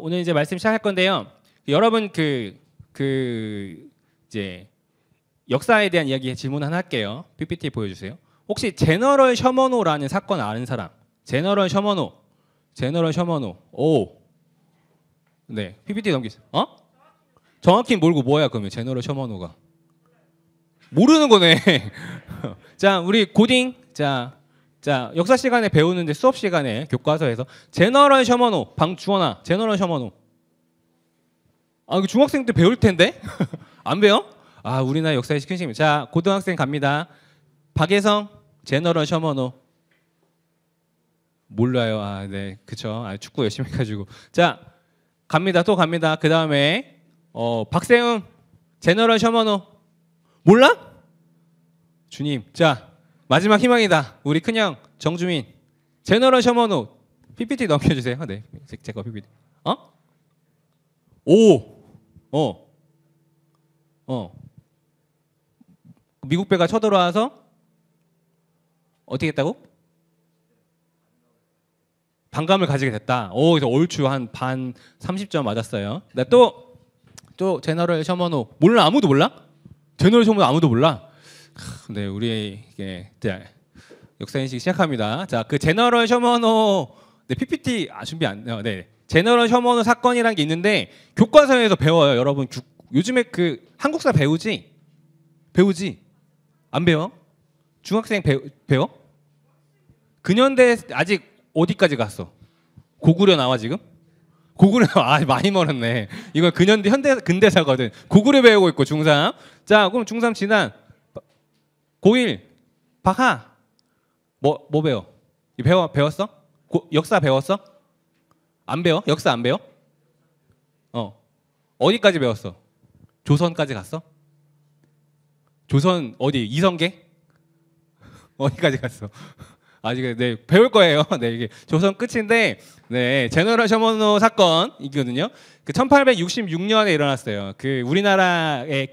오늘 이제 말씀 시작할 건데요. 여러분 이제 역사에 대한 이야기 질문 하나 할게요. PPT 보여주세요. 혹시 제너럴 셔먼호라는 사건 아는 사람? 제너럴 셔먼호. 오. 네, PPT 넘기세요. 정확히 모르고 뭐야 그러면 제너럴 셔먼호가? 모르는 거네. 자, 우리 고딩. 자, 역사 시간에 배우는데 수업 시간에 교과서에서 제너럴 셔먼호, 방주원아, 제너럴 셔먼호. 이거 중학생 때 배울 텐데? 안 배워? 우리나라 역사의 큰식입니다. 자, 고등학생 갑니다. 박예성, 제너럴 셔먼호. 몰라요. 네, 그쵸. 축구 열심히 해가지고. 자, 갑니다. 또 갑니다. 그 다음에 박세웅, 제너럴 셔먼호. 몰라? 주님. 자, 마지막 희망이다. 우리 큰형 정주민. 제너럴 셔먼호. PPT 넘겨주세요. 네, 제거 PPT. 미국 배가 쳐들어와서 어떻게 했다고? 반감을 가지게 됐다. 그래서 얼추 한 반 30점 맞았어요. 또 제너럴 셔먼호. 몰라? 아무도 몰라? 제너럴 셔먼호 아무도 몰라? 네, 우리 역사 인식 시작합니다. 자, 그 제너럴 셔먼호. 네, PPT 준비 안 돼요. 네, 제너럴 셔먼호 사건이라는 게 있는데 교과서에서 배워요. 여러분 요즘에 한국사 배우지? 안 배워? 중학생 배워? 근현대 아직 어디까지 갔어? 고구려 나와 지금? 고구려 많이 멀었네. 이건 근현대 근대사거든. 고구려 배우고 있고 중3. 자, 그럼 중3 지난 고1 박하 뭐 배워? 배웠어? 역사 배웠어? 안 배워? 역사 안 배워? 어디까지 배웠어? 조선까지 갔어? 조선 어디? 이성계? 어디까지 갔어? 아직 배울 거예요. 네, 이게 조선 끝인데, 네, 제너럴 셔먼호 사건이거든요. 1866년에 일어났어요. 우리나라의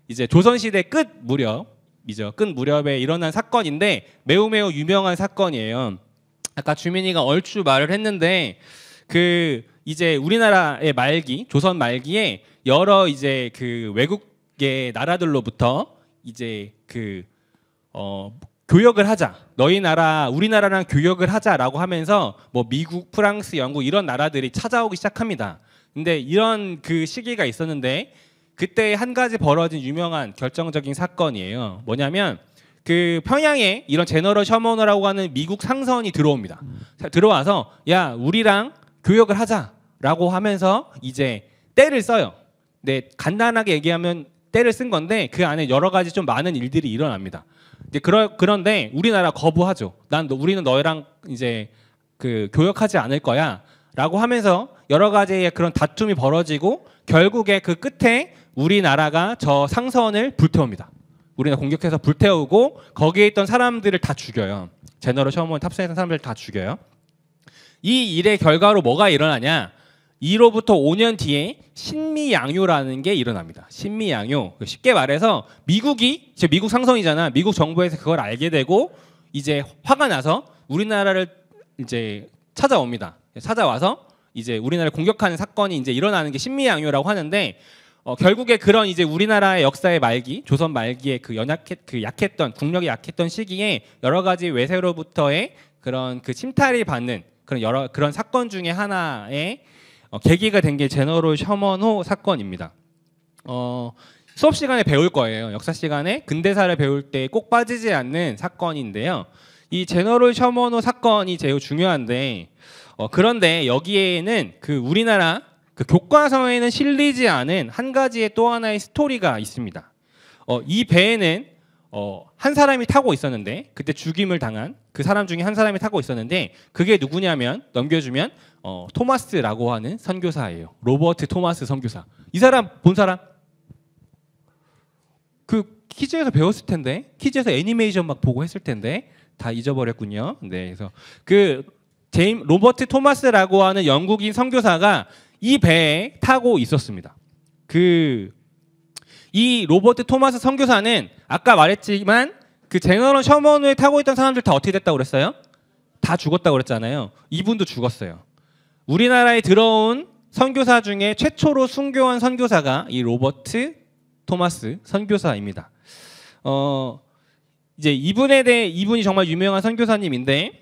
이제 조선 시대 끝 무렵에 일어난 사건인데 매우 유명한 사건이에요. 아까 주민이가 얼추 말을 했는데 이제 우리나라의 조선 말기에 여러 이제 외국의 나라들로부터 이제 교역을 하자. 우리나라랑 교역을 하자라고 하면서 뭐 미국, 프랑스, 영국 이런 나라들이 찾아오기 시작합니다. 근데 이런 시기가 있었는데 그때 한 가지 벌어진 유명한 결정적인 사건이에요. 뭐냐면 평양에 이런 제너럴 셔먼호라고 하는 미국 상선이 들어옵니다. 들어와서 야, 우리랑 교역을 하자라고 하면서 이제 떼를 써요. 네, 간단하게 얘기하면 떼를 쓴 건데 그 안에 여러 가지 좀 많은 일들이 일어납니다. 그런데 우리나라 거부하죠. 우리는 너희랑 이제 교역하지 않을 거야라고 하면서 여러 가지의 그런 다툼이 벌어지고 결국에 끝에 우리나라가 저 상선을 불태웁니다. 우리나라 공격해서 불태우고 거기에 있던 사람들을 다 죽여요. 제너럴 셔먼호에 탑승했던 사람들을 다 죽여요. 이 일의 결과로 뭐가 일어나냐? 이로부터 5년 뒤에 신미양요라는 게 일어납니다. 신미양요. 쉽게 말해서 미국 상선이잖아. 미국 정부에서 그걸 알게 되고 이제 화가 나서 우리나라를 이제 찾아옵니다. 찾아와서 이제 우리나라를 공격하는 사건이 이제 일어나는 게 신미양요라고 하는데 결국에 그런 이제 우리나라의 역사의 말기, 조선 말기에 약했던 국력이 약했던 시기에 여러 가지 외세로부터의 그런 침탈이 받는 그런 사건 중에 하나의 계기가 된 게 제너럴 셔먼호 사건입니다. 수업 시간에 배울 거예요. 역사 시간에 근대사를 배울 때 꼭 빠지지 않는 사건인데요. 이 제너럴 셔먼호 사건이 제일 중요한데 그런데 여기에는 우리나라 교과서에는 실리지 않은 한 가지의 또 하나의 스토리가 있습니다. 이 배에는 한 사람이 타고 있었는데 그때 죽임을 당한 그 사람 중에 한 사람이 타고 있었는데 그게 누구냐면 넘겨주면 토마스라고 하는 선교사예요. 로버트 토마스 선교사. 이 사람 본 사람? 퀴즈에서 배웠을 텐데 퀴즈에서 애니메이션 막 보고 했을 텐데 다 잊어버렸군요. 네, 그래서 로버트 토마스라고 하는 영국인 선교사가 이 배에 타고 있었습니다. 이 로버트 토마스 선교사는 아까 말했지만 제너럴 셔먼호에 타고 있던 사람들 다 어떻게 됐다고 그랬어요? 다 죽었다고 그랬잖아요. 이분도 죽었어요. 우리나라에 들어온 선교사 중에 최초로 순교한 선교사가 이 로버트 토마스 선교사입니다. 이제 이분이 정말 유명한 선교사님인데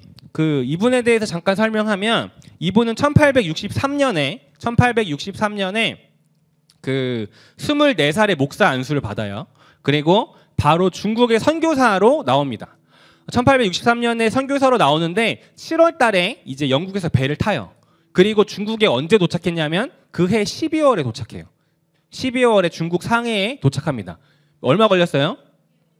이분에 대해서 잠깐 설명하면 이분은 1863년에 그 24살의 목사 안수를 받아요. 그리고 바로 중국의 선교사로 나옵니다. 1863년에 선교사로 나오는데 7월 달에 이제 영국에서 배를 타요. 그리고 중국에 언제 도착했냐면 그해 12월에 도착해요. 12월에 중국 상해에 도착합니다. 얼마 걸렸어요?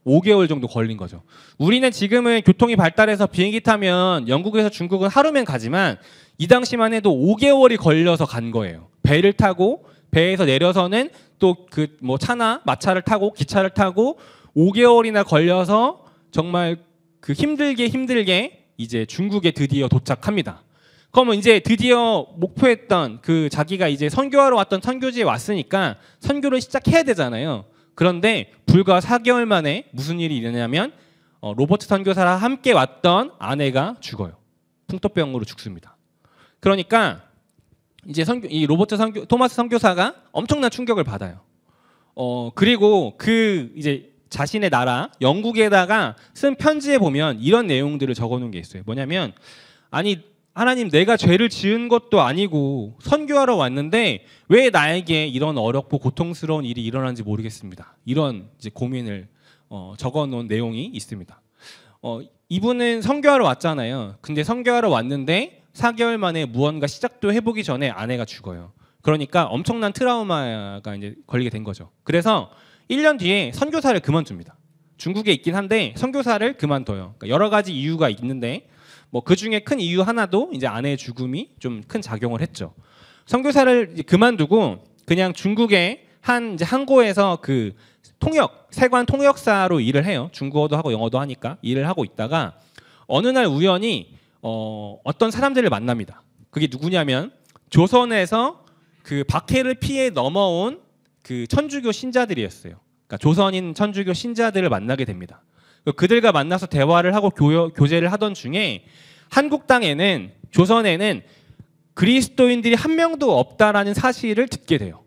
5개월 정도 걸린 거죠. 우리는 지금은 교통이 발달해서 비행기 타면 영국에서 중국은 하루면 가지만 이 당시만 해도 5개월이 걸려서 간 거예요. 배를 타고 배에서 내려서는 또 뭐 차나 마차를 타고 기차를 타고 5개월이나 걸려서 정말 힘들게 이제 중국에 드디어 도착합니다. 그러면 이제 드디어 목표했던 자기가 이제 선교하러 왔던 선교지에 왔으니까 선교를 시작해야 되잖아요. 그런데 불과 4개월 만에 무슨 일이 일어나냐면 로버트 선교사랑 함께 왔던 아내가 죽어요. 풍토병으로 죽습니다. 그러니까 이제 이 토마스 선교사가 엄청난 충격을 받아요. 그리고 이제 자신의 나라 영국에다가 쓴 편지에 보면 이런 내용들을 적어놓은 게 있어요. 뭐냐면 아니 하나님, 내가 죄를 지은 것도 아니고 선교하러 왔는데 왜 나에게 이런 어렵고 고통스러운 일이 일어난지 모르겠습니다. 이런 이제 고민을 적어놓은 내용이 있습니다. 이분은 선교하러 왔잖아요. 근데 선교하러 왔는데 4개월 만에 무언가 시작도 해보기 전에 아내가 죽어요. 그러니까 엄청난 트라우마가 이제 걸리게 된 거죠. 그래서 1년 뒤에 선교사를 그만둡니다. 중국에 있긴 한데 선교사를 그만둬요. 그러니까 여러 가지 이유가 있는데 뭐 그 중에 큰 이유 하나도 이제 아내의 죽음이 좀 큰 작용을 했죠. 선교사를 그만두고 그냥 중국의 이제 항구에서 세관 통역사로 일을 해요. 중국어도 하고 영어도 하니까 일을 하고 있다가 어느 날 우연히 어떤 사람들을 만납니다. 그게 누구냐면 조선에서 박해를 피해 넘어온 천주교 신자들이었어요. 그러니까 조선인 천주교 신자들을 만나게 됩니다. 그들과 만나서 대화를 하고 교제를 하던 중에 한국 땅에는 조선에는 그리스도인들이 한 명도 없다라는 사실을 듣게 돼요.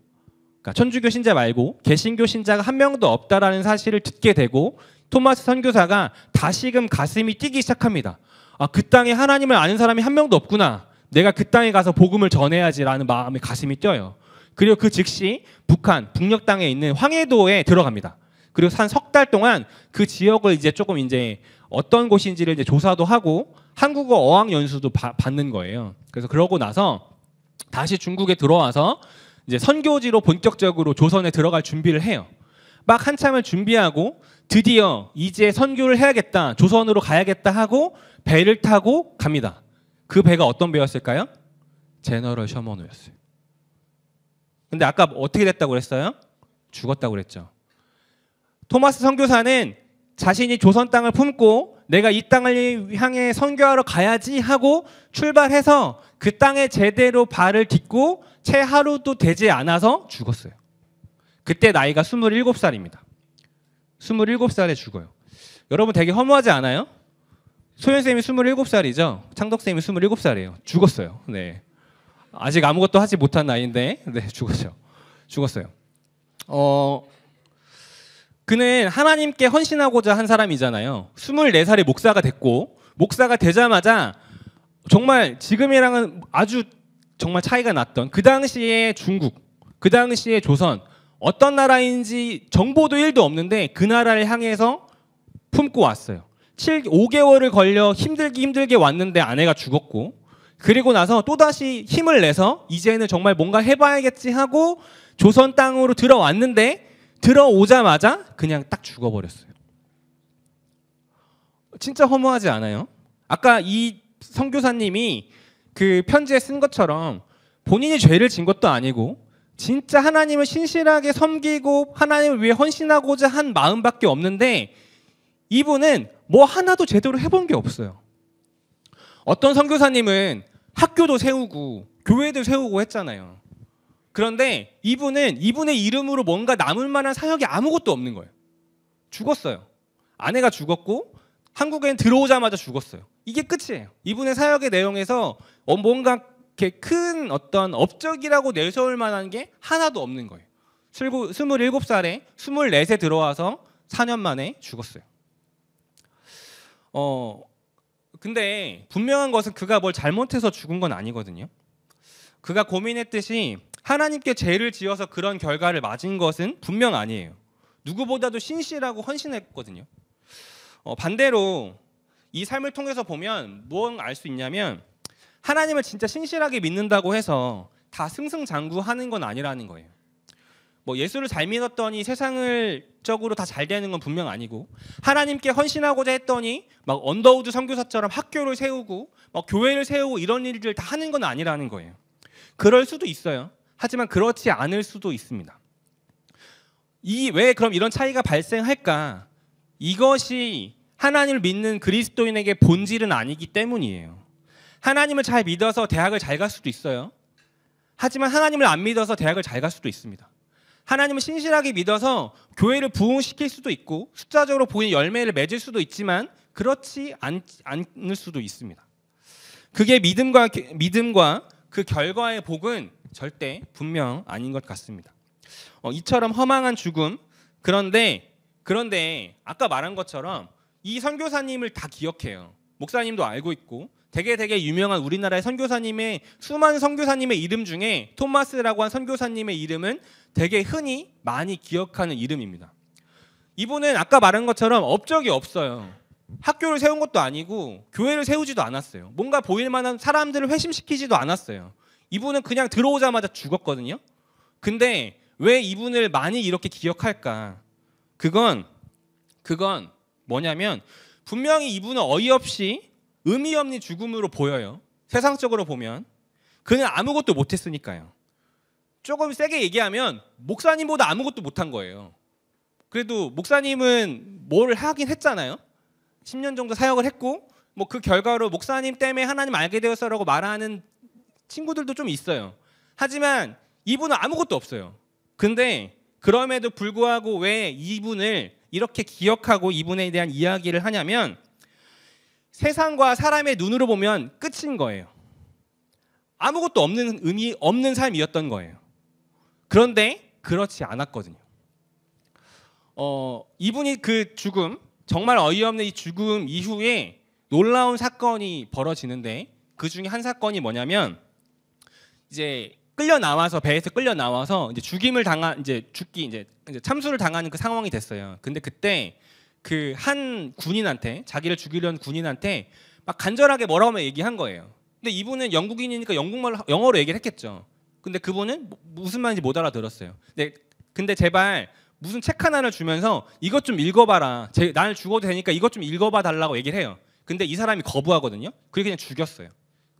그러니까 천주교 신자 말고 개신교 신자가 한 명도 없다라는 사실을 듣게 되고 토마스 선교사가 다시금 가슴이 뛰기 시작합니다. 그 땅에 하나님을 아는 사람이 한 명도 없구나. 내가 그 땅에 가서 복음을 전해야지라는 마음에 가슴이 뛰어요. 그리고 즉시 북녘 땅에 있는 황해도에 들어갑니다. 그리고 한 석 달 동안 그 지역을 이제 조금 이제 어떤 곳인지를 이제 조사도 하고 한국어 어학 연수도 받는 거예요. 그래서 그러고 나서 다시 중국에 들어와서 이제 선교지로 본격적으로 조선에 들어갈 준비를 해요. 막 한참을 준비하고 드디어 이제 선교를 해야겠다, 조선으로 가야겠다 하고 배를 타고 갑니다. 그 배가 어떤 배였을까요? 제너럴 셔먼호였어요. 근데 아까 어떻게 됐다고 그랬어요? 죽었다고 그랬죠. 토마스 선교사는 자신이 조선 땅을 품고 내가 이 땅을 향해 선교하러 가야지 하고 출발해서 그 땅에 제대로 발을 딛고 채 하루도 되지 않아서 죽었어요. 그때 나이가 27살입니다. 27살에 죽어요. 여러분 되게 허무하지 않아요? 소연쌤이 27살이죠? 창덕쌤이 27살이에요. 죽었어요. 네. 아직 아무것도 하지 못한 나이인데 네, 죽었어요. 그는 하나님께 헌신하고자 한 사람이잖아요. 24살에 목사가 됐고 목사가 되자마자 정말 지금이랑은 아주 정말 차이가 났던 그 당시의 중국, 그 당시의 조선 어떤 나라인지 정보도 1도 없는데 그 나라를 향해서 품고 왔어요. 5개월을 걸려 힘들게 왔는데 아내가 죽었고 그리고 나서 또다시 힘을 내서 이제는 정말 뭔가 해봐야겠지 하고 조선 땅으로 들어왔는데 들어오자마자 그냥 딱 죽어버렸어요. 진짜 허무하지 않아요? 아까 이 선교사님이 그 편지에 쓴 것처럼 본인이 죄를 진 것도 아니고 진짜 하나님을 신실하게 섬기고 하나님을 위해 헌신하고자 한 마음밖에 없는데 이분은 뭐 하나도 제대로 해본 게 없어요. 어떤 선교사님은 학교도 세우고 교회도 세우고 했잖아요. 그런데 이분은 이분의 이름으로 뭔가 남을 만한 사역이 아무것도 없는 거예요. 죽었어요. 아내가 죽었고 한국엔 들어오자마자 죽었어요. 이게 끝이에요. 이분의 사역의 내용에서 뭔가 이렇게 큰 어떤 업적이라고 내세울 만한 게 하나도 없는 거예요. 27살에 24세 들어와서 4년 만에 죽었어요. 근데 분명한 것은 그가 뭘 잘못해서 죽은 건 아니거든요. 그가 고민했듯이 하나님께 죄를 지어서 그런 결과를 맞은 것은 분명 아니에요. 누구보다도 신실하고 헌신했거든요. 반대로 이 삶을 통해서 보면 뭘 알 수 있냐면 하나님을 진짜 신실하게 믿는다고 해서 다 승승장구하는 건 아니라는 거예요. 뭐 예수를 잘 믿었더니 세상을 적으로 다 잘 되는 건 분명 아니고, 하나님께 헌신하고자 했더니 막 언더우드 선교사처럼 학교를 세우고 막 교회를 세우고 이런 일들을 다 하는 건 아니라는 거예요. 그럴 수도 있어요. 하지만 그렇지 않을 수도 있습니다. 왜 그럼 이런 차이가 발생할까? 이것이 하나님을 믿는 그리스도인에게 본질은 아니기 때문이에요. 하나님을 잘 믿어서 대학을 잘 갈 수도 있어요. 하지만 하나님을 안 믿어서 대학을 잘 갈 수도 있습니다. 하나님을 신실하게 믿어서 교회를 부흥시킬 수도 있고 숫자적으로 보이는 열매를 맺을 수도 있지만 그렇지 않을 수도 있습니다. 그게 믿음과 그 결과의 복은 절대 분명 아닌 것 같습니다. 이처럼 허망한 죽음, 그런데 아까 말한 것처럼 이 선교사님을 다 기억해요. 목사님도 알고 있고 되게 유명한 우리나라의 선교사님의 수많은 선교사님의 이름 중에 토마스라고 한 선교사님의 이름은 되게 흔히 많이 기억하는 이름입니다. 이분은 아까 말한 것처럼 업적이 없어요. 학교를 세운 것도 아니고 교회를 세우지도 않았어요. 뭔가 보일 만한 사람들을 회심시키지도 않았어요. 이분은 그냥 들어오자마자 죽었거든요. 근데 왜 이분을 많이 이렇게 기억할까? 그건 뭐냐면 분명히 이분은 어이없이 의미 없는 죽음으로 보여요. 세상적으로 보면 그는 아무것도 못했으니까요. 조금 세게 얘기하면 목사님보다 아무것도 못한 거예요. 그래도 목사님은 뭘 하긴 했잖아요. 10년 정도 사역을 했고 뭐 그 결과로 목사님 때문에 하나님 알게 되었어라고 말하는 친구들도 좀 있어요. 하지만 이분은 아무것도 없어요. 근데 그럼에도 불구하고 왜 이분을 이렇게 기억하고 이분에 대한 이야기를 하냐면 세상과 사람의 눈으로 보면 끝인 거예요. 아무것도 없는 의미 없는 삶이었던 거예요. 그런데 그렇지 않았거든요. 이분이 그 죽음, 정말 어이없는 이 죽음 이후에 놀라운 사건이 벌어지는데 그 중에 한 사건이 뭐냐면 이제 배에서 끌려 나와서 이제 참수를 당하는 그 상황이 됐어요. 근데 그때 그 한 군인한테 자기를 죽이려는 군인한테 막 간절하게 뭐라고 얘기한 거예요. 근데 이분은 영국인이니까 영어로 얘기를 했겠죠. 근데 그분은 무슨 말인지 못 알아들었어요. 근데 제발 무슨 책 하나를 주면서 이것 좀 읽어봐라. 나를 죽어도 되니까 이것 좀 읽어봐 달라고 얘기를 해요. 근데 이 사람이 거부하거든요. 그래서 그냥 죽였어요.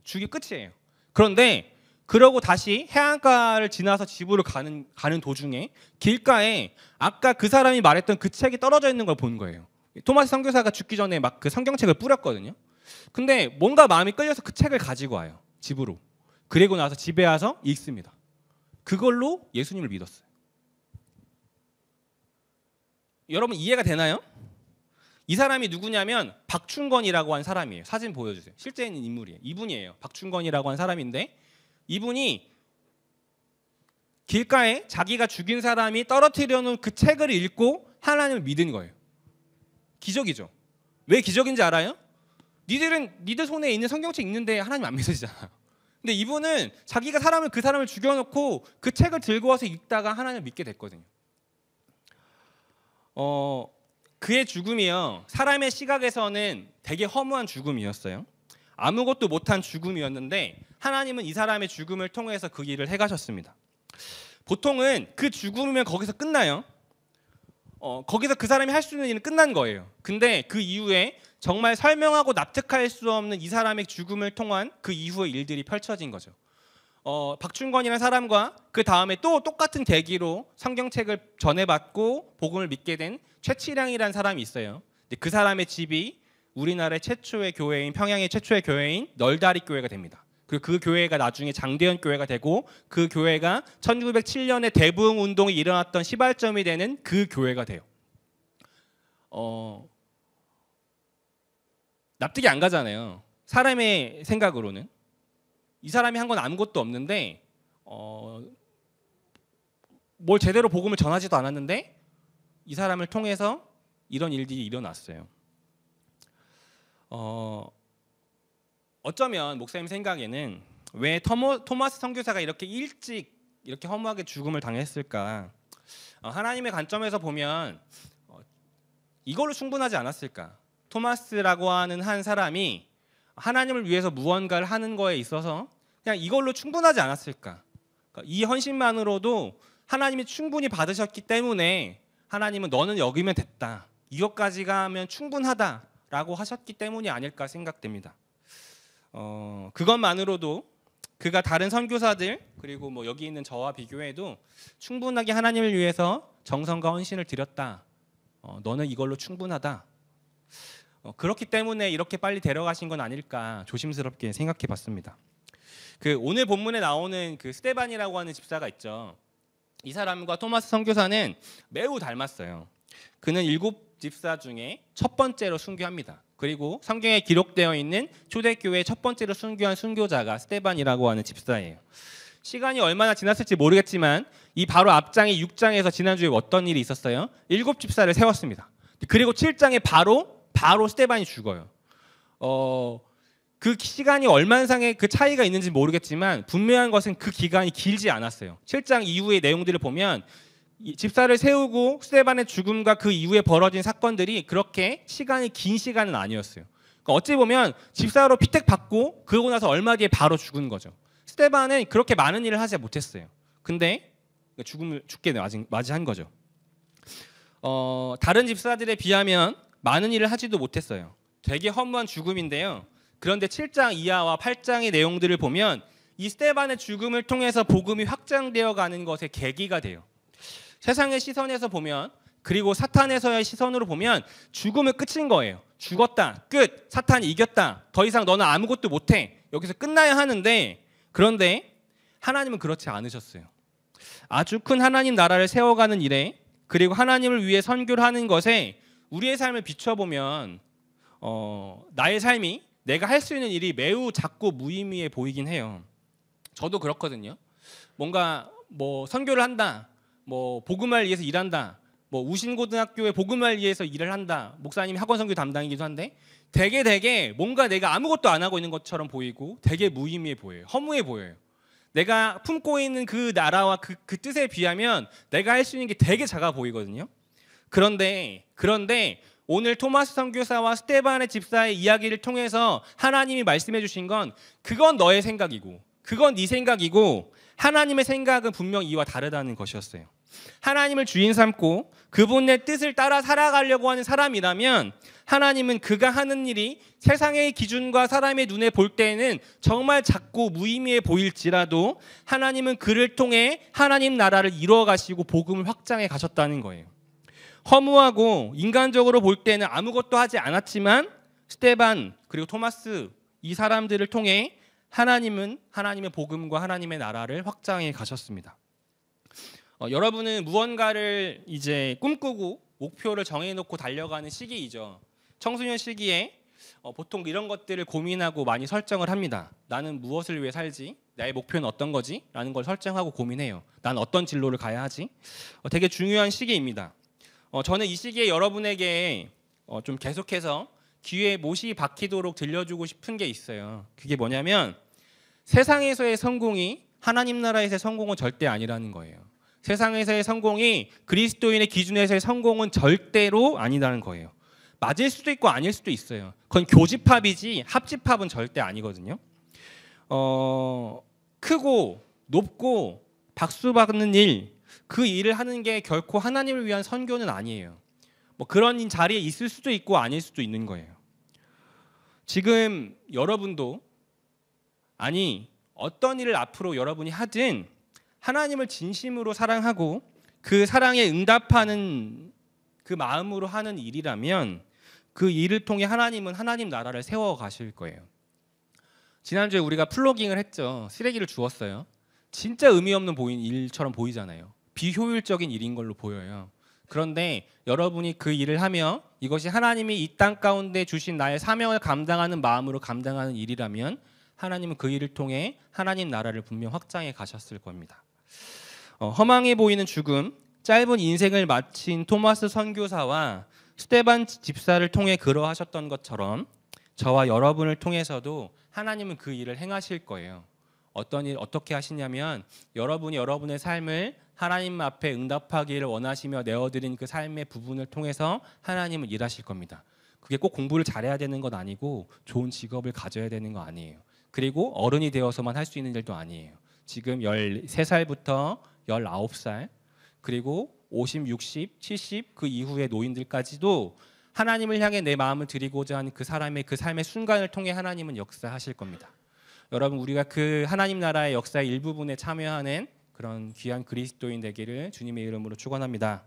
죽이 끝이에요. 그런데 그러고 다시 해안가를 지나서 집으로 가는 도중에 길가에 아까 그 사람이 말했던 그 책이 떨어져 있는 걸 본 거예요. 토마스 선교사가 죽기 전에 막 그 성경책을 뿌렸거든요. 근데 뭔가 마음이 끌려서 그 책을 가지고 와요. 집으로. 그리고 나서 집에 와서 읽습니다. 그걸로 예수님을 믿었어요. 여러분 이해가 되나요? 이 사람이 누구냐면 박충건이라고 한 사람이에요. 사진 보여주세요. 실제 있는 인물이에요. 이분이에요. 박충건이라고 한 사람인데 이분이 길가에 자기가 죽인 사람이 떨어뜨려 놓은 그 책을 읽고 하나님을 믿은 거예요. 기적이죠. 왜 기적인지 알아요? 니들 손에 있는 성경책 읽는데 하나님 안 믿으시잖아요. 근데 이분은 자기가 그 사람을 죽여놓고 그 책을 들고 와서 읽다가 하나님을 믿게 됐거든요. 그의 죽음이요, 사람의 시각에서는 되게 허무한 죽음이었어요. 아무것도 못한 죽음이었는데 하나님은 이 사람의 죽음을 통해서 그 일을 해가셨습니다. 보통은 그 죽음이면 거기서 끝나요. 거기서 그 사람이 할 수 있는 일은 끝난 거예요. 근데 그 이후에 정말 설명하고 납득할 수 없는 이 사람의 죽음을 통한 그 이후의 일들이 펼쳐진 거죠. 박충건이라는 사람과 그 다음에 또 똑같은 계기로 성경책을 전해받고 복음을 믿게 된 최치량이라는 사람이 있어요. 그 사람의 집이 우리나라의 최초의 교회인, 평양의 최초의 교회인 널다리 교회가 됩니다. 그리고 그 교회가 나중에 장대현 교회가 되고 그 교회가 1907년에 대부흥 운동이 일어났던 시발점이 되는 그 교회가 돼요. 납득이 안 가잖아요. 사람의 생각으로는. 이 사람이 한 건 아무것도 없는데 뭘 제대로 복음을 전하지도 않았는데 이 사람을 통해서 이런 일들이 일어났어요. 어쩌면 목사님 생각에는 왜 토마스 선교사가 이렇게 일찍 이렇게 허무하게 죽음을 당했을까? 하나님의 관점에서 보면 이걸로 충분하지 않았을까? 토마스라고 하는 한 사람이 하나님을 위해서 무언가를 하는 거에 있어서 그냥 이걸로 충분하지 않았을까? 그러니까 이 헌신만으로도 하나님이 충분히 받으셨기 때문에 하나님은 너는 여기면 됐다. 이것까지가 하면 충분하다라고 하셨기 때문이 아닐까 생각됩니다. 그것만으로도 그가 다른 선교사들 그리고 뭐 여기 있는 저와 비교해도 충분하게 하나님을 위해서 정성과 헌신을 드렸다. 너는 이걸로 충분하다. 그렇기 때문에 이렇게 빨리 데려가신 건 아닐까 조심스럽게 생각해봤습니다. 그 오늘 본문에 나오는 그 스데반이라고 하는 집사가 있죠. 이 사람과 토마스 선교사는 매우 닮았어요. 그는 7집사 중에 첫 번째로 순교합니다. 그리고 성경에 기록되어 있는 초대교회 첫 번째로 순교한 순교자가 스데반이라고 하는 집사예요. 시간이 얼마나 지났을지 모르겠지만 이 바로 앞장의 6장에서 지난주에 어떤 일이 있었어요? 7집사를 세웠습니다. 그리고 7장에 바로 스데반이 죽어요. 그 시간이 얼마상의 그 차이가 있는지 모르겠지만 분명한 것은 그 기간이 길지 않았어요. 7장 이후의 내용들을 보면 집사를 세우고 스데반의 죽음과 그 이후에 벌어진 사건들이 그렇게 시간이 긴 시간은 아니었어요. 그러니까 어찌 보면 집사로 피택 받고 그러고 나서 얼마 뒤에 바로 죽은 거죠. 스데반은 그렇게 많은 일을 하지 못했어요. 근데 죽게 맞이한 거죠. 다른 집사들에 비하면 많은 일을 하지도 못했어요. 되게 허무한 죽음인데요. 그런데 7장 이하와 8장의 내용들을 보면 이 스데반의 죽음을 통해서 복음이 확장되어 가는 것의 계기가 돼요. 세상의 시선에서 보면 그리고 사탄에서의 시선으로 보면 죽음은 끝인 거예요. 죽었다, 끝, 사탄이 이겼다, 더 이상 너는 아무것도 못해, 여기서 끝나야 하는데 그런데 하나님은 그렇지 않으셨어요. 아주 큰 하나님 나라를 세워가는 일에 그리고 하나님을 위해 선교를 하는 것에 우리의 삶을 비춰보면 나의 삶이 내가 할 수 있는 일이 매우 작고 무의미해 보이긴 해요. 저도 그렇거든요. 뭔가 뭐 선교를 한다, 뭐 복음을 위해서 일한다, 뭐 우신고등학교에 복음을 위해서 일을 한다, 목사님이 학원 선교 담당이기도 한데 되게 뭔가 내가 아무것도 안 하고 있는 것처럼 보이고 되게 무의미해 보여요. 허무해 보여요. 내가 품고 있는 그 나라와 그 뜻에 비하면 내가 할 수 있는 게 되게 작아 보이거든요. 그런데 오늘 토마스 선교사와 스데반의 집사의 이야기를 통해서 하나님이 말씀해 주신 건 그건 너의 생각이고 그건 네 생각이고 하나님의 생각은 분명 이와 다르다는 것이었어요. 하나님을 주인 삼고 그분의 뜻을 따라 살아가려고 하는 사람이라면 하나님은 그가 하는 일이 세상의 기준과 사람의 눈에 볼 때에는 정말 작고 무의미해 보일지라도 하나님은 그를 통해 하나님 나라를 이루어 가시고 복음을 확장해 가셨다는 거예요. 허무하고 인간적으로 볼 때는 아무것도 하지 않았지만 스데반 그리고 토마스 이 사람들을 통해 하나님은 하나님의 복음과 하나님의 나라를 확장해 가셨습니다. 여러분은 무언가를 이제 꿈꾸고 목표를 정해놓고 달려가는 시기이죠. 청소년 시기에 보통 이런 것들을 고민하고 많이 설정을 합니다. 나는 무엇을 위해 살지? 나의 목표는 어떤 거지? 라는 걸 설정하고 고민해요. 난 어떤 진로를 가야 하지? 되게 중요한 시기입니다. 저는 이 시기에 여러분에게 좀 계속해서 귀에 못이 박히도록 들려주고 싶은 게 있어요. 그게 뭐냐면 세상에서의 성공이 하나님 나라에서의 성공은 절대 아니라는 거예요. 세상에서의 성공이 그리스도인의 기준에서의 성공은 절대로 아니라는 거예요. 맞을 수도 있고 아닐 수도 있어요. 그건 교집합이지 합집합은 절대 아니거든요. 크고 높고 박수 받는 일, 그 일을 하는 게 결코 하나님을 위한 선교는 아니에요. 뭐 그런 자리에 있을 수도 있고 아닐 수도 있는 거예요. 지금 여러분도 아니 어떤 일을 앞으로 여러분이 하든 하나님을 진심으로 사랑하고 그 사랑에 응답하는 그 마음으로 하는 일이라면 그 일을 통해 하나님은 하나님 나라를 세워 가실 거예요. 지난주에 우리가 플로깅을 했죠. 쓰레기를 주웠어요. 진짜 의미 없는 일처럼 보이잖아요. 비효율적인 일인 걸로 보여요. 그런데 여러분이 그 일을 하며 이것이 하나님이 이 땅 가운데 주신 나의 사명을 감당하는 마음으로 감당하는 일이라면 하나님은 그 일을 통해 하나님 나라를 분명 확장해 가셨을 겁니다. 허망해 보이는 죽음, 짧은 인생을 마친 토마스 선교사와 스테반 집사를 통해 그러하셨던 것처럼 저와 여러분을 통해서도 하나님은 그 일을 행하실 거예요. 어떤 일 어떻게 하시냐면 여러분이 여러분의 삶을 하나님 앞에 응답하기를 원하시며 내어드린 그 삶의 부분을 통해서 하나님은 일하실 겁니다. 그게 꼭 공부를 잘해야 되는 건 아니고 좋은 직업을 가져야 되는 거 아니에요. 그리고 어른이 되어서만 할 수 있는 일도 아니에요. 지금 13살부터 19살 그리고 50, 60, 70 그 이후의 노인들까지도 하나님을 향해 내 마음을 드리고자 하는 그 사람의 그 삶의 순간을 통해 하나님은 역사하실 겁니다. 여러분 우리가 그 하나님 나라의 역사의 일부분에 참여하는 그런 귀한 그리스도인 되기를 주님의 이름으로 축원합니다.